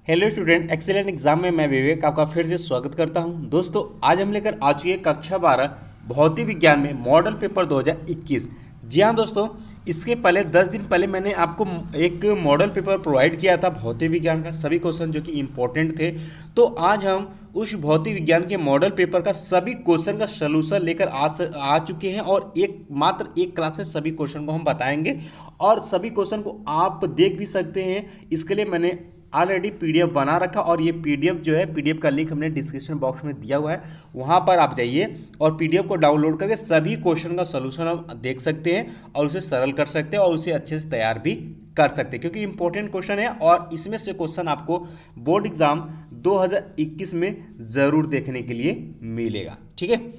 Hello student, excellent exam में मैं विवेक आपका फिर से स्वागत करता हूं। दोस्तों आज हम लेकर आ चुके हैं कक्षा 12 भौतिक विज्ञान में मॉडल पेपर 2021। जी हाँ दोस्तों, इसके पहले 10 दिन पहले मैंने आपको एक मॉडल पेपर प्रोवाइड किया था भौतिक विज्ञान का, सभी क्वेश्चन जो कि इम्पोर्टेंट थे। तो आज हम उस भौतिक विज्ञान के मॉडल पेपर का सभी क्वेश्चन का सलूशन लेकर आ चुके हैं और मात्र एक क्लास में सभी क्वेश्चन को हम बताएंगे और सभी क्वेश्चन को आप देख भी सकते हैं। इसके लिए मैंने ऑलरेडी पीडीएफ बना रखा और ये पीडीएफ जो है, पीडीएफ का लिंक हमने डिस्क्रिप्शन बॉक्स में दिया हुआ है, वहाँ पर आप जाइए और पीडीएफ को डाउनलोड करके सभी क्वेश्चन का सलूशन आप देख सकते हैं और उसे सरल कर सकते हैं और उसे अच्छे से तैयार भी कर सकते हैं, क्योंकि इंपॉर्टेंट क्वेश्चन है और इसमें से क्वेश्चन आपको बोर्ड एग्जाम 2021 में ज़रूर देखने के लिए मिलेगा। ठीक है।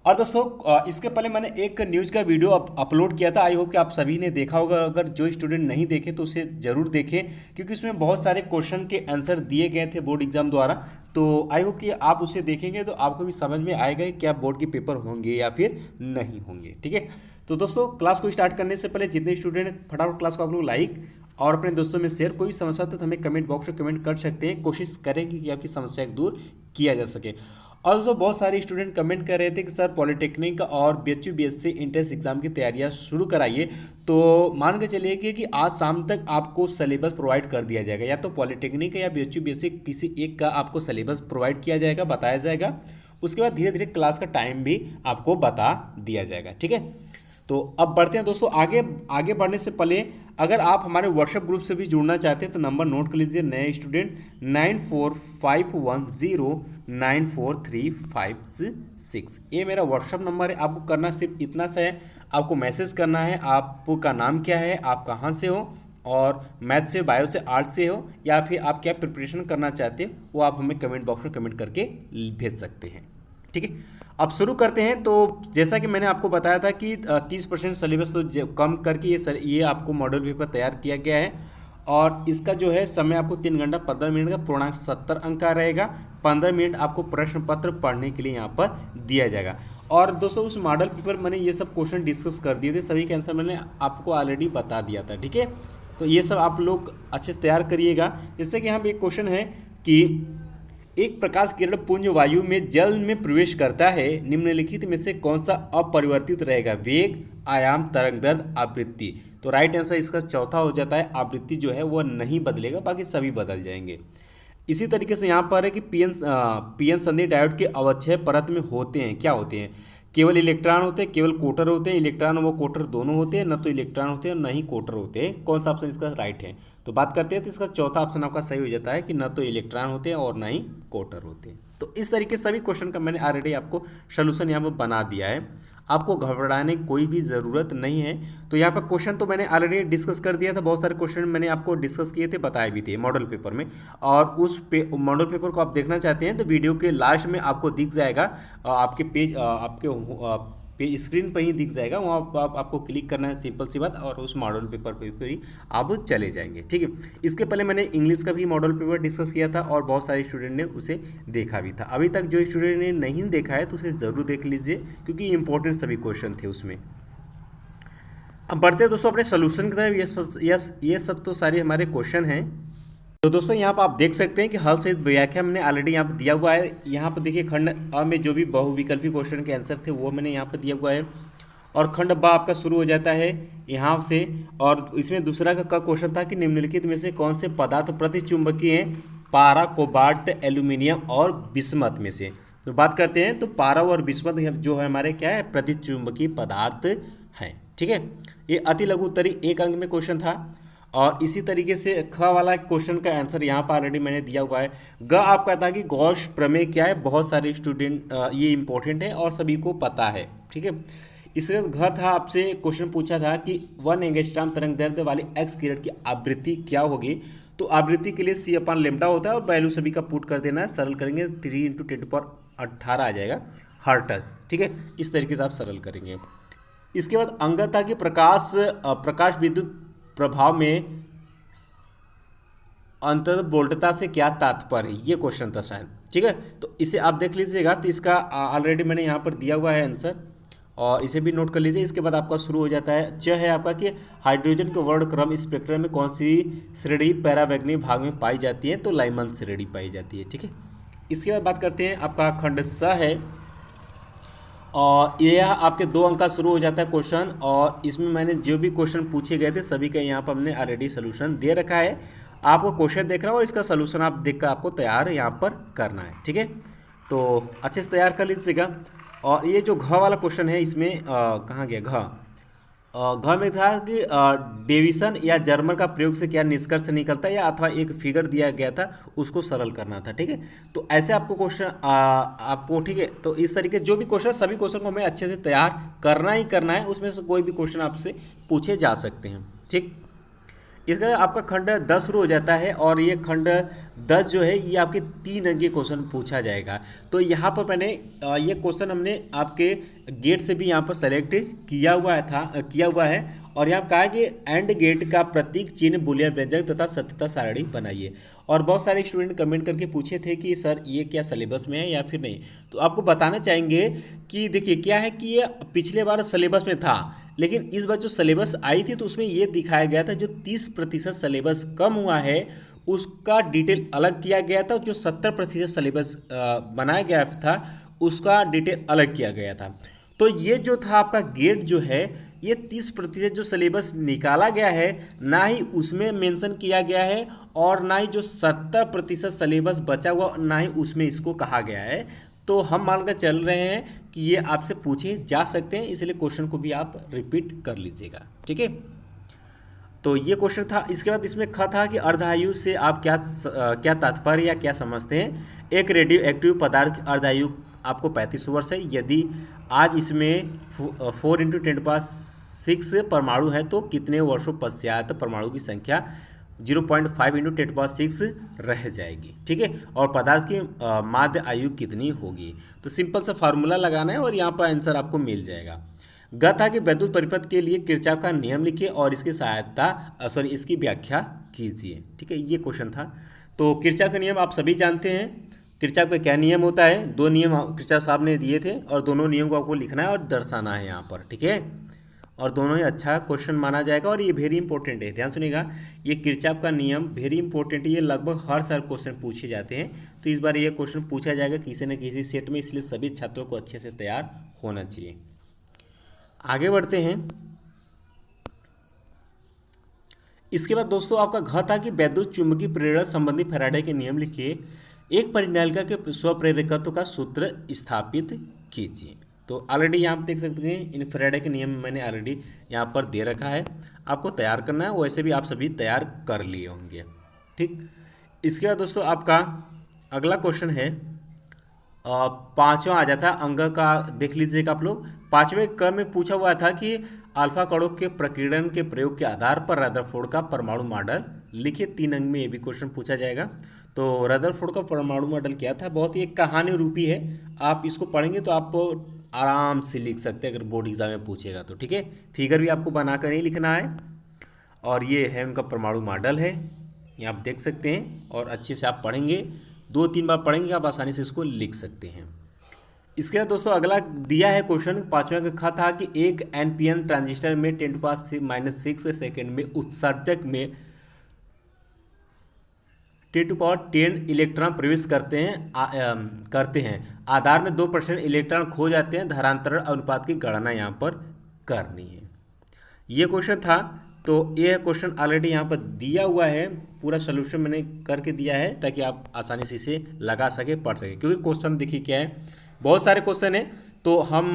और दोस्तों इसके पहले मैंने एक न्यूज़ का वीडियो अपलोड किया था, आई होप कि आप सभी ने देखा होगा। अगर जो स्टूडेंट नहीं देखे तो उसे ज़रूर देखें, क्योंकि उसमें बहुत सारे क्वेश्चन के आंसर दिए गए थे बोर्ड एग्जाम द्वारा। तो आई होप कि आप उसे देखेंगे तो आपको भी समझ में आएगा कि क्या बोर्ड के पेपर होंगे या फिर नहीं होंगे। ठीक है। तो दोस्तों क्लास को स्टार्ट करने से पहले जितने स्टूडेंट फटाफट क्लास को आप लोग लाइक और अपने दोस्तों में शेयर। कोई समस्या तो हमें कमेंट बॉक्स में कमेंट कर सकते हैं, कोशिश करेंगे कि आपकी समस्या को दूर किया जा सके। और दोस्तों बहुत सारे स्टूडेंट कमेंट कर रहे थे कि सर पॉलिटेक्निक और बीएचयू बीएससी एंट्रेंस एग्जाम की तैयारियां शुरू कराइए। तो मान के चलिए कि आज शाम तक आपको सिलेबस प्रोवाइड कर दिया जाएगा, या तो पॉलिटेक्निक या बीएचयू बीएससी किसी एक का आपको सिलेबस प्रोवाइड किया जाएगा, बताया जाएगा। उसके बाद धीरे धीरे क्लास का टाइम भी आपको बता दिया जाएगा। ठीक है। तो अब बढ़ते हैं दोस्तों आगे बढ़ने से पहले अगर आप हमारे व्हाट्सएप ग्रुप से भी जुड़ना चाहते हैं तो नंबर नोट कर लीजिए, नए स्टूडेंट 9451094356। ये मेरा व्हाट्सएप नंबर है। आपको करना सिर्फ इतना सा है, आपको मैसेज करना है आपका नाम क्या है, आप कहाँ से हो और मैथ से, बायो से, आर्ट से हो, या फिर आप क्या प्रिपरेशन करना चाहते हो वो आप हमें कमेंट बॉक्स में कमेंट करके भेज सकते हैं। ठीक है। अब शुरू करते हैं। तो जैसा कि मैंने आपको बताया था कि 30% सिलेबस तो कम करके ये आपको मॉडल पेपर तैयार किया गया है और इसका जो है समय आपको 3 घंटा 15 मिनट का पूर्णांक 70 अंक का रहेगा। 15 मिनट आपको प्रश्न पत्र पढ़ने के लिए यहाँ पर दिया जाएगा। और दोस्तों उस मॉडल पेपर मैंने ये सब क्वेश्चन डिस्कस कर दिए थे, सभी के आंसर मैंने आपको ऑलरेडी बता दिया था। ठीक है। तो ये सब आप लोग अच्छे से तैयार करिएगा। जैसे कि यहाँ पर एक क्वेश्चन है कि एक प्रकाश किरण पुंज वायु में जल में प्रवेश करता है, निम्नलिखित में से कौन सा अपरिवर्तित रहेगा? वेग, आयाम, तरंगदैर्घ्य, आवृत्ति। तो राइट आंसर इसका चौथा हो जाता है। आवृत्ति जो है वो नहीं बदलेगा, बाकी सभी बदल जाएंगे। इसी तरीके से यहाँ पर है कि पीएन संधि डायोड के अवक्षय परत में होते हैं, क्या होते हैं? केवल इलेक्ट्रॉन होते हैं, केवल कोटर होते हैं, इलेक्ट्रॉन व कोटर दोनों होते हैं, न तो इलेक्ट्रॉन होते हैं न ही कोटर होते हैं। कौन सा ऑप्शन इसका राइट है? तो बात करते हैं तो इसका चौथा ऑप्शन आपका सही हो जाता है कि न तो इलेक्ट्रॉन होते हैं और ना ही कोटर होते हैं। तो इस तरीके से सभी क्वेश्चन का मैंने ऑलरेडी आपको सोल्यूशन यहाँ पर बना दिया है, आपको घबराने की कोई भी ज़रूरत नहीं है। तो यहाँ पर क्वेश्चन तो मैंने ऑलरेडी डिस्कस कर दिया था, बहुत सारे क्वेश्चन मैंने आपको डिस्कस किए थे, बताए भी थे मॉडल पेपर में। और उस मॉडल पेपर को आप देखना चाहते हैं तो वीडियो के लास्ट में आपको दिख जाएगा, आपके पेज आपके स्क्रीन पर ही दिख जाएगा, वहाँ आपको क्लिक करना है, सिंपल सी बात, और उस मॉडल पेपर पे ही आप चले जाएंगे। ठीक है। इसके पहले मैंने इंग्लिश का भी मॉडल पेपर डिस्कस किया था और बहुत सारे स्टूडेंट ने उसे देखा भी था। अभी तक जो स्टूडेंट ने नहीं देखा है तो उसे ज़रूर देख लीजिए, क्योंकि इंपॉर्टेंट सभी क्वेश्चन थे उसमें। अब बढ़ते हैं दोस्तों अपने सोल्यूशन की तरफ। ये सब तो सारे हमारे क्वेश्चन हैं। तो दोस्तों यहाँ पर आप देख सकते हैं कि हल सहित व्याख्या मैंने ऑलरेडी यहाँ पर दिया हुआ है। यहाँ पर देखिए खंड अ में जो भी बहुविकल्पी क्वेश्चन के आंसर थे वो मैंने यहाँ पर दिया हुआ है और खंड ब आपका शुरू हो जाता है यहाँ से। और इसमें दूसरा का क्वेश्चन था कि निम्नलिखित में से कौन से पदार्थ प्रतिचुंबकीय हैं? पारा, कोबाल्ट, एल्यूमिनियम और बिस्मथ में से। तो बात करते हैं तो पारा और बिस्मथ जो है हमारे क्या है? प्रतिचुंबकीय पदार्थ हैं। ठीक है। ये अति लघु उत्तरी 1 अंक में क्वेश्चन था। और इसी तरीके से ख वाला क्वेश्चन का आंसर यहाँ पर ऑलरेडी मैंने दिया हुआ है। ग आपका था कि गॉस प्रमेय क्या है? बहुत सारे स्टूडेंट ये इंपॉर्टेंट है और सभी को पता है। ठीक है। इसके घ था, आपसे क्वेश्चन पूछा था कि 1 एंगस्ट्रॉम तरंगदैर्घ्य वाली एक्स किरण की आवृत्ति क्या होगी? तो आवृत्ति के लिए c/λ होता है और वैल्यू सभी का पुट कर देना है, सरल करेंगे 3 × 10⁸ आ जाएगा हर्ट्ज। ठीक है। इस तरीके से आप सरल करेंगे। इसके बाद अंग था कि प्रकाश विद्युत प्रभाव में अंतर वोल्टता से क्या तात्पर्य है? ये क्वेश्चन था शायद। ठीक है। तो इसे आप देख लीजिएगा। तो इसका ऑलरेडी मैंने यहाँ पर दिया हुआ है आंसर। और इसे भी नोट कर लीजिए। इसके बाद आपका शुरू हो जाता है। च है आपका कि हाइड्रोजन के वर्ण क्रम स्पेक्ट्रम में कौन सी श्रेणी पैरावैग्निक भाग में पाई जाती है, तो लाइमन श्रेणी पाई जाती है। ठीक है, इसके बाद बात करते हैं आपका खंड स है, और यह आपके 2 अंक का शुरू हो जाता है क्वेश्चन, और इसमें मैंने जो भी क्वेश्चन पूछे गए थे सभी का यहाँ पर हमने ऑलरेडी सोल्यूशन दे रखा है। आपको क्वेश्चन देखना है और इसका सोल्यूशन आप देखकर आपको तैयार यहाँ पर करना है। ठीक है, तो अच्छे से तैयार कर लीजिएगा। और ये जो घ वाला क्वेश्चन है इसमें कहाँ गया घ, घ में था कि डेविसन या जर्मन का प्रयोग से क्या निष्कर्ष निकलता है, या अथवा एक फिगर दिया गया था उसको सरल करना था। ठीक है, तो ऐसे आपको क्वेश्चन आपको, ठीक है, तो इस तरीके जो भी क्वेश्चन, सभी क्वेश्चन को हमें अच्छे से तैयार करना ही करना है। उसमें से कोई भी क्वेश्चन आपसे पूछे जा सकते हैं। ठीक, इसका आपका खंड 10 शुरू हो जाता है, और ये खंड 10 जो है ये आपके 3 अंकीय क्वेश्चन पूछा जाएगा। तो यहाँ पर मैंने ये क्वेश्चन हमने आपके गेट से भी यहाँ पर सेलेक्ट किया हुआ है, और यहाँ कहा है कि एंड गेट का प्रतीक चिन्ह बूलियन व्यंजक तथा सत्यता सारणी बनाइए। और बहुत सारे स्टूडेंट कमेंट करके पूछे थे कि सर ये क्या सिलेबस में है या फिर नहीं, तो आपको बताना चाहेंगे कि देखिए क्या है कि ये पिछले बार सिलेबस में था, लेकिन इस बार जो सिलेबस आई थी तो उसमें ये दिखाया गया था जो 30% सिलेबस कम हुआ है उसका डिटेल अलग किया गया था, जो 70% सिलेबस बनाया गया था उसका डिटेल अलग किया गया था। तो ये जो था आपका गेट जो है ये 30% जो सिलेबस निकाला गया है ना ही उसमें मेंशन किया गया है, और ना ही जो 70% सिलेबस बचा हुआ ना ही उसमें इसको कहा गया है। तो हम मानकर चल रहे हैं कि ये आपसे पूछे जा सकते हैं, इसलिए क्वेश्चन को भी आप रिपीट कर लीजिएगा। ठीक है, तो ये क्वेश्चन था। इसके बाद इसमें ख था कि अर्धायु से आप क्या तात्पर्य या क्या समझते हैं। एक रेडियो एक्टिव पदार्थ की अर्धायु आपको 35 वर्ष है। यदि आज इसमें 4 × 10⁶ परमाणु है तो कितने वर्षों पश्चात परमाणु की संख्या 0.5 × 10⁶ रह जाएगी। ठीक है, और पदार्थ की माध्य आयु कितनी होगी। तो सिंपल सा फार्मूला लगाना है और यहाँ पर आंसर आपको मिल जाएगा। ग था कि वैद्युत परिपथ के लिए किरचॉफ का नियम लिखिए और इसकी व्याख्या कीजिए। ठीक है, ये क्वेश्चन था। तो किरचॉफ का नियम आप सभी जानते हैं। किरचॉफ का क्या नियम होता है, 2 नियम किरचॉफ साहब ने दिए थे और दोनों नियम को आपको लिखना है और दर्शाना है यहाँ पर। ठीक है, और दोनों ही अच्छा क्वेश्चन माना जाएगा और ये वेरी इंपॉर्टेंट है। ध्यान सुनिएगा, ये किरचॉफ का नियम वेरी इंपॉर्टेंट है। ये लगभग हर साल क्वेश्चन पूछे जाते हैं, तो इस बार ये क्वेश्चन पूछा जाएगा किसी न किसी सेट में, इसलिए सभी छात्रों को अच्छे से तैयार होना चाहिए। आगे बढ़ते हैं। इसके बाद दोस्तों आपका घ था कि वैद्युत चुंबकीय प्रेरण संबंधी फैराडे के नियम लिखिए। एक परिनालिका के स्वप्रेरकत्व का सूत्र स्थापित कीजिए। तो ऑलरेडी यहाँ आप देख सकते हैं इन फैराडे के नियम मैंने ऑलरेडी यहाँ पर दे रखा है, आपको तैयार करना है। वैसे भी आप सभी तैयार कर लिए होंगे। ठीक, इसके बाद दोस्तों आपका अगला क्वेश्चन है 5वां आ जाता है अंक का, देख लीजिएगा आप लोग। 5वें क्रम में पूछा हुआ था कि अल्फा कणों के प्रकीर्णन के प्रयोग के आधार पर रदरफोर्ड का परमाणु मॉडल लिखिए। 3 अंक में ये भी क्वेश्चन पूछा जाएगा। तो रदरफोर्ड का परमाणु मॉडल क्या था, बहुत ही एक कहानी रूपी है। आप इसको पढ़ेंगे तो आप आराम से लिख सकते हैं अगर बोर्ड एग्जाम में पूछेगा तो। ठीक है, फिगर भी आपको बनाकर ही लिखना है। और ये है उनका परमाणु मॉडल है, ये आप देख सकते हैं। और अच्छे से आप पढ़ेंगे, 2-3 बार पढ़ेंगे आप आसानी से इसको लिख सकते हैं। इसके बाद दोस्तों अगला दिया है क्वेश्चन 5वां का था कि एक एनपीएन ट्रांजिस्टर में 10⁻⁶ सेकेंड में उत्सर्जक में 10⁻10 इलेक्ट्रॉन प्रवेश करते हैं। आधार में 2% इलेक्ट्रॉन खो जाते हैं। धारांतरण अनुपात की गणना यहाँ पर करनी है। ये क्वेश्चन था। तो ये क्वेश्चन ऑलरेडी यहाँ पर दिया हुआ है, पूरा सोल्यूशन मैंने करके दिया है ताकि आप आसानी से इसे लगा सके, पढ़ सके। क्योंकि क्वेश्चन देखिए क्या है, बहुत सारे क्वेश्चन हैं तो हम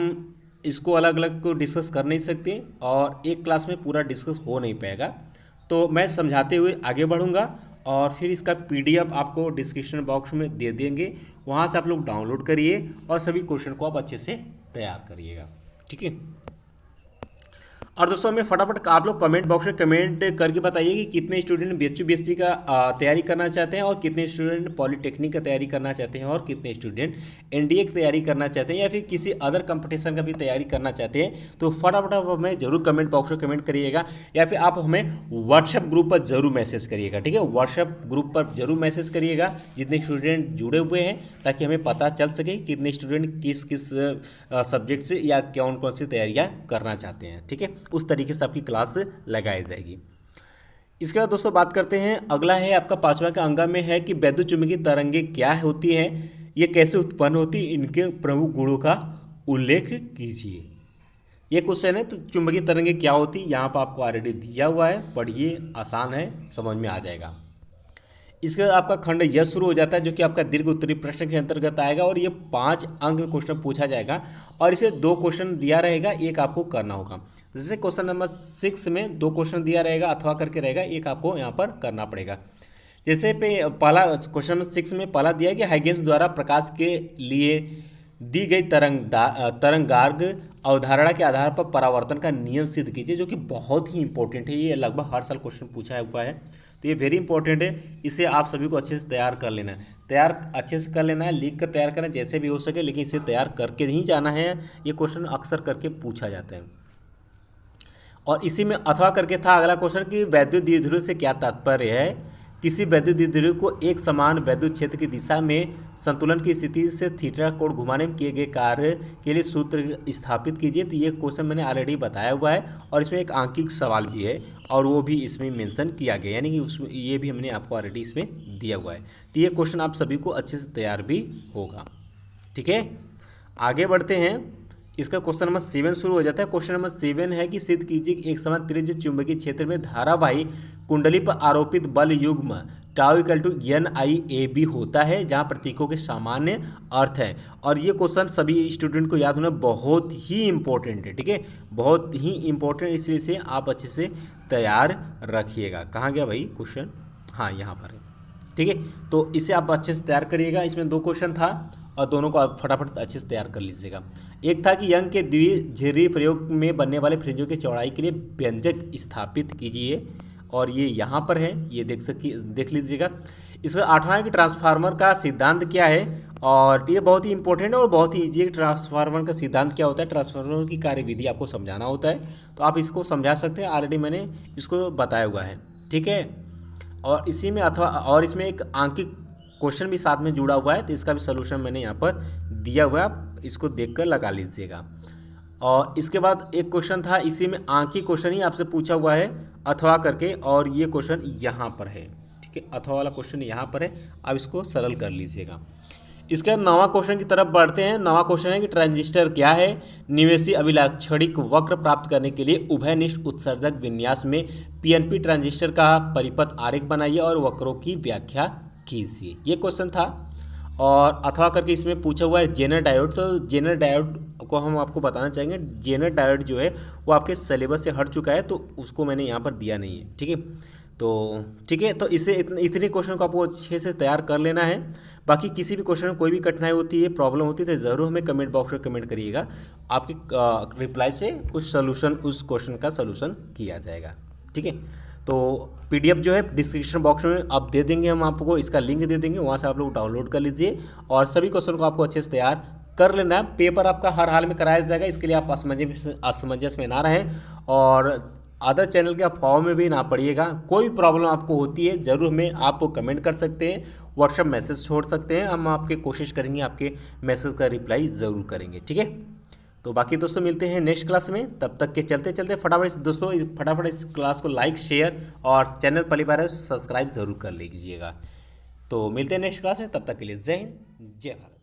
इसको अलग अलग को डिस्कस कर नहीं सकते और एक क्लास में पूरा डिस्कस हो नहीं पाएगा। तो मैं समझाते हुए आगे बढ़ूंगा और फिर इसका PDF आपको डिस्क्रिप्शन बॉक्स में दे देंगे, वहाँ से आप लोग डाउनलोड करिए और सभी क्वेश्चन को आप अच्छे से तैयार करिएगा। ठीक है, और दोस्तों हमें फटाफट आप लोग कमेंट बॉक्स में कमेंट करके बताइए कि कितने स्टूडेंट बीएचयू बीएससी का तैयारी करना चाहते हैं और कितने स्टूडेंट पॉलिटेक्निक का तैयारी करना चाहते हैं और कितने स्टूडेंट एनडीए की तैयारी करना चाहते हैं या फिर किसी अदर कंपटीशन का भी तैयारी करना चाहते हैं। तो फटाफट आप हमें जरूर कमेंट बॉक्स में कमेंट करिएगा या फिर आप हमें व्हाट्सएप ग्रुप पर जरूर मैसेज करिएगा। ठीक है, व्हाट्सएप ग्रुप पर जरूर मैसेज करिएगा जितने स्टूडेंट जुड़े हुए हैं, ताकि हमें पता चल सके कितने स्टूडेंट किस किस सब्जेक्ट से या कौन कौन सी तैयारियाँ करना चाहते हैं। ठीक है, उस तरीके से आपकी क्लास लगाई जाएगी। इसके बाद दोस्तों बात करते हैं, अगला है आपका 5वां का अंग में है कि वैद्युत चुंबकीय तरंगें क्या होती हैं, ये कैसे उत्पन्न होती है, इनके प्रमुख गुणों का उल्लेख कीजिए। ये क्वेश्चन है। तो चुंबकीय तरंगें क्या होती है यहाँ पर आपको ऑलरेडी दिया हुआ है, पढ़िए, आसान है, समझ में आ जाएगा। इसके बाद आपका खंड यह शुरू हो जाता है जो कि आपका दीर्घ उत्तरी प्रश्न के अंतर्गत आएगा और ये 5 अंक में क्वेश्चन पूछा जाएगा और इसे 2 क्वेश्चन दिया रहेगा, एक आपको करना होगा। जैसे क्वेश्चन नंबर 6 में 2 क्वेश्चन दिया रहेगा अथवा करके रहेगा, एक आपको यहाँ पर करना पड़ेगा। जैसे पे पहला क्वेश्चन नंबर 6 में पहला दिया है कि हाइगेंस द्वारा प्रकाश के लिए दी गई तरंगार्ग अवधारणा के आधार पर परावर्तन का नियम सिद्ध कीजिए, जो कि बहुत ही इंपॉर्टेंट है। ये लगभग हर साल क्वेश्चन पूछा हुआ है, तो ये वेरी इंपॉर्टेंट है। इसे आप सभी को अच्छे से तैयार कर लेना है, अच्छे से कर लेना है, लिख कर तैयार करना जैसे भी हो सके, लेकिन इसे तैयार करके ही जाना है। ये क्वेश्चन अक्सर करके पूछा जाता है। और इसी में अथवा करके था अगला क्वेश्चन कि वैद्युत द्विध्रुव से क्या तात्पर्य है। किसी वैद्युत द्विध्रुव को एक समान वैद्युत क्षेत्र की दिशा में संतुलन की स्थिति से थीटा कोण घुमाने में किए गए कार्य के लिए सूत्र स्थापित कीजिए। तो ये क्वेश्चन मैंने ऑलरेडी बताया हुआ है और इसमें एक आंकिक सवाल भी है और वो भी इसमें मेंशन किया गया, यानी कि उसमें ये भी हमने आपको ऑलरेडी इसमें दिया हुआ है। तो ये क्वेश्चन आप सभी को अच्छे से तैयार भी होगा। ठीक है, आगे बढ़ते हैं। इसका क्वेश्चन नंबर 7 शुरू हो जाता है। क्वेश्चन नंबर 7 है कि सिद्ध कीजिए कि एक समान त्रिज्य चुंबकीय क्षेत्र में धारावाही कुंडली पर आरोपित बल युग्म टाउ इक्वल टू NIAB होता है, जहां प्रतीकों के सामान्य अर्थ है। और ये क्वेश्चन सभी स्टूडेंट को याद होना बहुत ही इंपॉर्टेंट है। ठीक है, बहुत ही इंपॉर्टेंट, इसलिए से आप अच्छे से तैयार रखिएगा। कहाँ गया भाई क्वेश्चन, हाँ यहाँ पर है। ठीक है, तो इसे आप अच्छे से तैयार करिएगा। इसमें 2 क्वेश्चन था और दोनों को आप फटाफट अच्छे से तैयार कर लीजिएगा। एक था कि यंग के द्विध्रुवीय प्रयोग में बनने वाले फ्रिंजों की चौड़ाई के लिए व्यंजक स्थापित कीजिए, और ये यहाँ पर है, ये देख लीजिएगा। इसमें 8वां है कि ट्रांसफार्मर का सिद्धांत क्या है, और ये बहुत ही इंपॉर्टेंट है और बहुत ही ईजी है। ट्रांसफार्मर का सिद्धांत क्या होता है, ट्रांसफार्मर की कार्यविधि आपको समझाना होता है, तो आप इसको समझा सकते हैं, ऑलरेडी मैंने इसको बताया हुआ है। ठीक है, और इसी में अथवा और इसमें एक आंकिक क्वेश्चन भी साथ में जुड़ा हुआ है, तो इसका भी सलूशन मैंने यहाँ पर दिया हुआ है, आप इसको देखकर लगा लीजिएगा। और इसके बाद एक क्वेश्चन था, इसी में आंकिक क्वेश्चन ही आपसे पूछा हुआ है अथवा करके, और ये क्वेश्चन यहाँ पर है। ठीक है, अथवा वाला क्वेश्चन यहाँ पर है, आप इसको सरल कर लीजिएगा। इसके बाद 9वां क्वेश्चन की तरफ बढ़ते हैं। 9वां क्वेश्चन है कि ट्रांजिस्टर क्या है। निवेशी अभिलाक्षणिक वक्र प्राप्त करने के लिए उभयनिष्ठ उत्सर्जक विन्यास में PNP ट्रांजिस्टर का परिपथ आरेख बनाइए और वक्रों की व्याख्या कीजिए। ये क्वेश्चन था। और अथवा करके इसमें पूछा हुआ है जेनर डायोड। तो जेनर डायोड को हम आपको बताना चाहेंगे, जेनर डायोड जो है वो आपके सिलेबस से हट चुका है, तो उसको मैंने यहाँ पर दिया नहीं है। ठीक है, तो ठीक है, तो इसे इतने क्वेश्चन को आपको अच्छे से तैयार कर लेना है। बाकी किसी भी क्वेश्चन में कोई भी कठिनाई होती है, प्रॉब्लम होती है, तो ज़रूर हमें कमेंट बॉक्स में कमेंट करिएगा। आपके रिप्लाई से कुछ सोल्यूशन, उस क्वेश्चन का सोल्यूशन किया जाएगा। ठीक है, तो PDF जो है डिस्क्रिप्शन बॉक्स में आप दे देंगे, हम आपको इसका लिंक दे देंगे, वहाँ से आप लोग डाउनलोड कर लीजिए और सभी क्वेश्चन को आपको अच्छे से तैयार कर लेना है। पेपर आपका हर हाल में कराया जाएगा, इसके लिए आप असमंजस में ना रहें और अदर चैनल के आप फॉर्म में भी ना पड़िएगा। कोई भी प्रॉब्लम आपको होती है ज़रूर हमें आपको कमेंट कर सकते हैं, व्हाट्सएप मैसेज छोड़ सकते हैं, हम आपके कोशिश करेंगे आपके मैसेज का रिप्लाई ज़रूर करेंगे। ठीक है, तो बाकी दोस्तों मिलते हैं नेक्स्ट क्लास में। तब तक के चलते फटाफट इस क्लास को लाइक, शेयर और चैनल पहली बार सब्सक्राइब ज़रूर कर लीजिएगा। तो मिलते हैं नेक्स्ट क्लास में, तब तक के लिए जय हिंद, जय भारत।